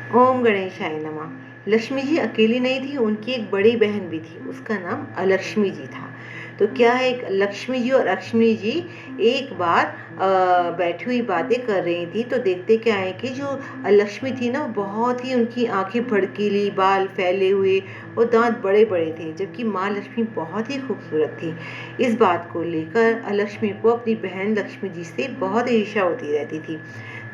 ओम गणेशाय नमः। लक्ष्मी जी अकेली नहीं थी, उनकी एक बड़ी बहन भी थी, उसका नाम अलक्ष्मी जी था। तो क्या है, एक लक्ष्मी जी और अक्ष्मी जी एक बार बैठी हुई बातें कर रही थी, तो देखते क्या है कि जो लक्ष्मी थी ना, वो बहुत ही, उनकी आंखें भड़कीली, बाल फैले हुए और दांत बड़े बड़े थे, जबकि माँ लक्ष्मी बहुत ही खूबसूरत थी। इस बात को लेकर अलक्ष्मी को अपनी बहन लक्ष्मी जी से बहुत ईर्ष्या होती रहती थी।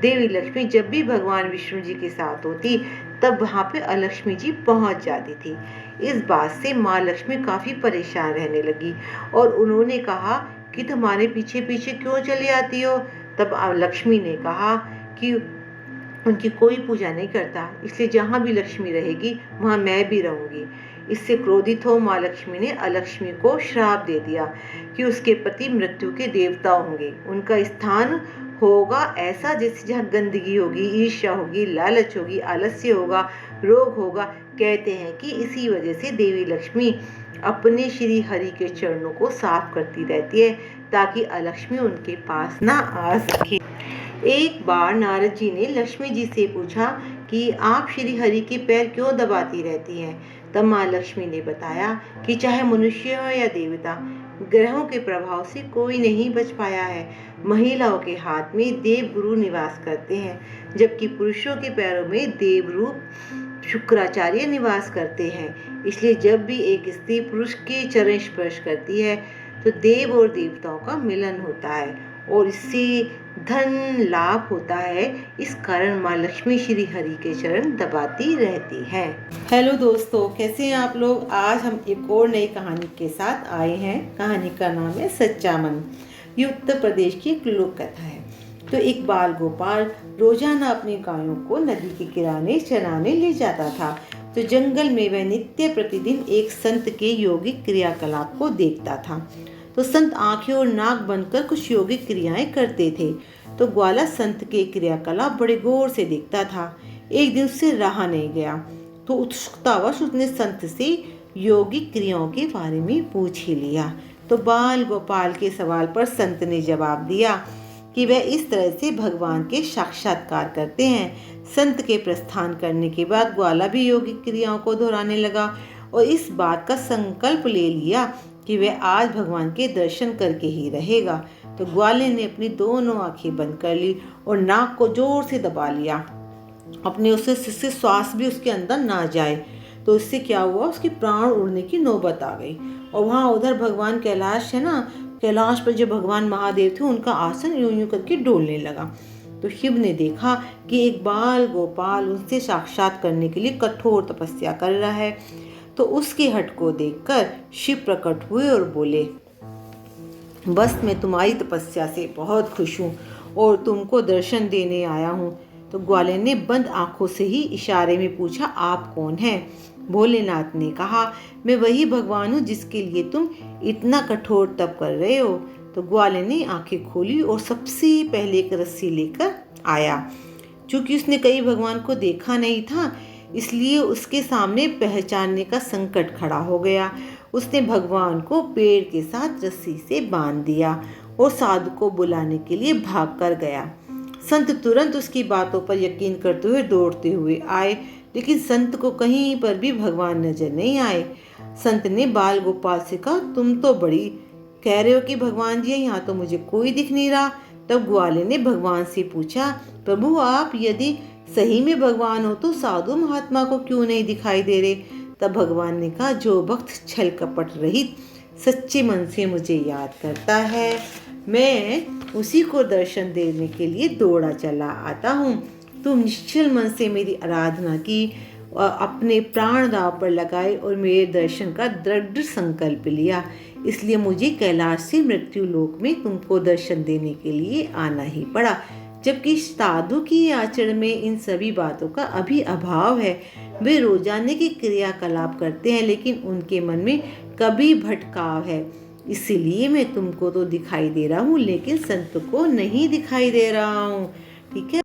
देवी लक्ष्मी जब भी भगवान विष्णु जी के साथ होती, तब वहाँ पे अलक्ष्मी जी पहुँच जाती थी। इस बात से माँ लक्ष्मी काफ़ी परेशान रहने लगी और उन्होंने कहा कि तुम्हारे पीछे पीछे क्यों चली आती हो। तब लक्ष्मी ने कहा कि उनकी कोई पूजा नहीं करता, इसलिए जहाँ भी लक्ष्मी रहेगी वहाँ मैं भी रहूंगी। इससे क्रोधित हो माँ लक्ष्मी ने अलक्ष्मी को श्राप दे दिया कि उसके पति मृत्यु के देवता होंगे, उनका स्थान होगा ऐसा जैसे जहाँ गंदगी होगी, ईर्ष्या होगी, लालच होगी, आलस्य होगा, रोग होगा। कहते हैं कि इसी वजह से देवी लक्ष्मी अपने श्री हरि के चरणों को साफ करती रहती है, ताकि अलक्ष्मी उनके पास ना आ सके। एक बार नारद जी ने लक्ष्मी जी से पूछा कि आप श्री हरि के पैर क्यों दबाती रहती हैं। तब माँ लक्ष्मी ने बताया कि चाहे मनुष्य हो या देवता, ग्रहों के प्रभाव से कोई नहीं बच पाया है। महिलाओं के हाथ में देव गुरु निवास करते हैं, जबकि पुरुषों के पैरों में देवरूप शुक्राचार्य निवास करते हैं। इसलिए जब भी एक स्त्री पुरुष के चरण स्पर्श करती है, तो देव और देवताओं का मिलन होता है और इससे धन लाभ होता है। इस कारण माँ लक्ष्मी श्री हरि के चरण दबाती रहती है। हेलो दोस्तों, कैसे हैं आप लोग। आज हम एक और नई कहानी के साथ आए हैं। कहानी का नाम है सच्चा मन। ये उत्तर प्रदेश की एक लोक कथा है। तो एक बाल गोपाल रोजाना अपनी गायों को नदी के किनारे चराने ले जाता था। तो जंगल में वह नित्य प्रतिदिन एक संत के यौगिक क्रियाकलाप को देखता था। तो संत आंखें और नाक बनकर कुछ यौगिक क्रियाएं करते थे। तो ग्वाला संत के क्रियाकलाप बड़े गौर से देखता था। एक दिन उससे रहा नहीं गया, तो उत्सुकतावश उसने संत से यौगिक क्रियाओं के बारे में पूछ ही लिया। तो बाल गोपाल के सवाल पर संत ने जवाब दिया कि वह इस तरह से भगवान के साक्षात्कार करते हैं। संत के प्रस्थान करने के बाद ग्वाला भी यौगिक क्रियाओं को दोहराने लगा और इस बात का संकल्प ले लिया कि वह आज भगवान के दर्शन करके ही रहेगा। तो ग्वाले ने अपनी दोनों आंखें बंद कर ली और नाक को जोर से दबा लिया, अपने उससे श्वास भी उसके अंदर ना जाए। तो इससे क्या हुआ, उसके प्राण उड़ने की नौबत आ गई। और वहाँ उधर भगवान कैलाश है ना, कैलाश पर जो भगवान महादेव थे, उनका आसन यूं यूं करके डोलने लगा। तो शिव ने देखा कि एक बाल गोपाल उनसे साक्षात करने के लिए कठोर तपस्या कर रहा है। तो उसके हठ को देखकर शिव प्रकट हुए और बोले, बस मैं तुम्हारी तपस्या से बहुत खुश हूँ और तुमको दर्शन देने आया हूँ। तो ग्वाले ने बंद आंखों से ही इशारे में पूछा, आप कौन हैं। भोलेनाथ ने कहा, मैं वही भगवान हूँ जिसके लिए तुम इतना कठोर तप कर रहे हो। तो ग्वाले ने आंखें खोली और सबसे पहले एक रस्सी लेकर आया। चूंकि उसने कई भगवान को देखा नहीं था, इसलिए उसके सामने पहचानने का संकट खड़ा हो गया। उसने भगवान को पेड़ के साथ रस्सी से बांध दिया और साधु को बुलाने के लिए भाग कर गया। संत तुरंत उसकी बातों पर यकीन करते हुए दौड़ते हुए आए, लेकिन संत को कहीं पर भी भगवान नजर नहीं आए। संत ने बाल गोपाल से कहा, तुम तो बड़ी कह रहे हो कि भगवान जी है, यहाँ तो मुझे कोई दिख नहीं रहा। तब ग्वाले ने भगवान से पूछा, प्रभु आप यदि सही में भगवान हो तो साधु महात्मा को क्यों नहीं दिखाई दे रहे। तब भगवान ने कहा, जो भक्त छल कपट रहित सच्चे मन से मुझे याद करता है, मैं उसी को दर्शन देने के लिए दौड़ा चला आता हूँ। तुम निश्चल मन से मेरी आराधना की, अपने प्राण दांव पर लगाए और मेरे दर्शन का दृढ़ संकल्प लिया, इसलिए मुझे कैलाश से मृत्यु लोक में तुमको दर्शन देने के लिए आना ही पड़ा। जबकि साधु की आचरण में इन सभी बातों का अभी अभाव है। वे रोजाने की क्रियाकलाप करते हैं, लेकिन उनके मन में कभी भटकाव है। इसलिए मैं तुमको तो दिखाई दे रहा हूँ, लेकिन संत को नहीं दिखाई दे रहा हूँ। ठीक है।